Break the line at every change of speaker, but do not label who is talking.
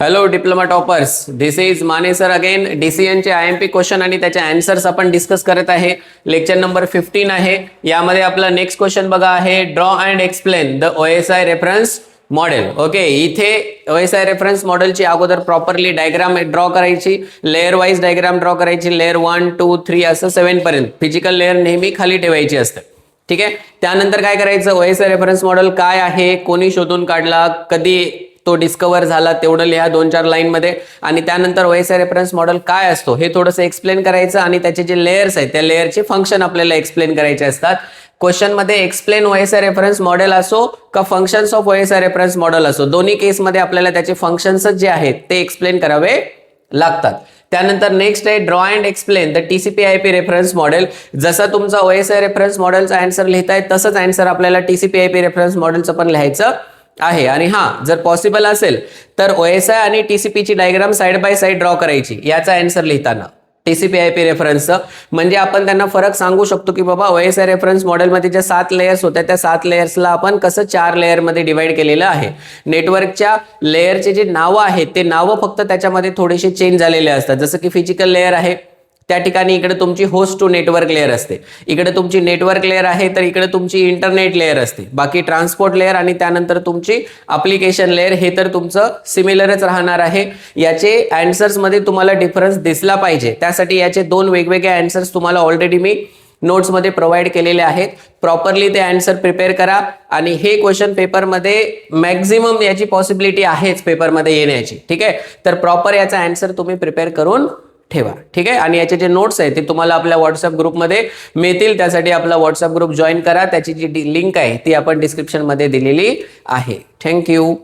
Hello diploma toppers, this is Mane sir again. DCN चे IMP question आणि त्याचे answers आपण डिस्कस करत आहे. लेक्चर नंबर 15 आहे. यामध्ये आपला नेक्स्ट क्वेश्चन बघा आहे, draw and explain the OSI reference model. Okay, इथे OSI रेफरन्स मॉडेलची अगोदर प्रॉपरली डायग्राम ड्रॉ करायची, लेअर वाईज डायग्राम ड्रॉ करायची, लेअर 1 2 3 असं 7 पर्यंत. फिजिकल लेअर नेहमी खाली ठेवायची असते. ठीक आहे, त्यानंतर काय करायचं, OSI रेफरन्स मॉडेल काय आहे, कोणी शोधून काढला, कधी तो डिस्कवर झाला, तेवढं लिहा 2-4 लाईन मध्ये. आणि त्यानंतर OSI रेफरन्स मॉडेल काय असतो हे थोडंसं एक्सप्लेन करायचं आणि त्याचे जे लेयर्स आहेत त्या लेयरचे फंक्शन आपल्याला एक्सप्लेन करायचे असतात. क्वेश्चन मध्ये एक्सप्लेन OSI रेफरन्स मॉडेल असो का functions of OSI reference model असो, दोन्ही केसमध्ये आपल्याला त्याचे फंक्शन्स जे आहेत ते एक्सप्लेन करावे लागतात. त्यानंतर नेक्स्ट आहे draw and explain the TCP/IP reference model. जसा तुमचा OSI रेफरन्स मॉडेलचा आन्सर लिहिताय तसंच आन्सर आपल्याला TCP/IP रेफरन्स मॉडेलचं पण लिहायचं आहे. आणि हां, जर पॉसिबल असेल तर OSI आणि TCP ची diagram side by side draw करायची याचा आन्सर लिहिताना TCP/IP रेफरन्सचं. म्हणजे आपण त्यांना फरक सांगू शकतो की बाबा OSI रेफरन्स मॉडेलमध्ये ज्या 7 लेयर्स होत्या त्या 7 लेयर्सला आपण कसं 4 लेयरमध्ये डिवाइड केलेलं आहे. नेटवर्कच्या लेयरचे जे नावं आहेत ते नावं फक्त त्याच्यामध्ये थोडेसे चेंज झालेले असतात. जसं की फिजिकल लेयर आहे त्या ठिकाणी इकडे तुमची होस्ट टू नेटवर्क लेयर असते, इकडे तुमची नेटवर्क लेयर आहे तर इकडे तुमची इंटरनेट लेयर असते. बाकी ट्रान्सपोर्ट लेयर आणि त्यानंतर तुमची ॲप्लिकेशन लेयर हे तर तुमचं सिमिलरच राहणार आहे. याचे आन्सर्समध्ये तुम्हाला डिफरन्स दिसला पाहिजे, त्यासाठी याचे 2 वेगवेगळे आन्सर्स तुम्हाला ऑलरेडी मी नोट्समध्ये प्रोव्हाइड केलेले आहेत. प्रॉपरली ते आन्सर प्रिपेअर करा. आणि हे क्वेश्चन पेपरमध्ये मॅक्झिमम याची पॉसिबिलिटी आहेच पेपरमध्ये येण्याची. ठीक आहे, तर प्रॉपर याचा आन्सर तुम्ही प्रिपेअर करून ठेवा. ठीक आहे, आणि याचे जे नोट्स आहेत ते तुम्हाला आपल्या व्हॉट्सअप ग्रुपमध्ये मिळतील. त्यासाठी आपला व्हॉट्सअप ग्रुप जॉईन करा. त्याची जी लिंक आहे ती आपण डिस्क्रिप्शनमध्ये दिलेली आहे. थँक्यू.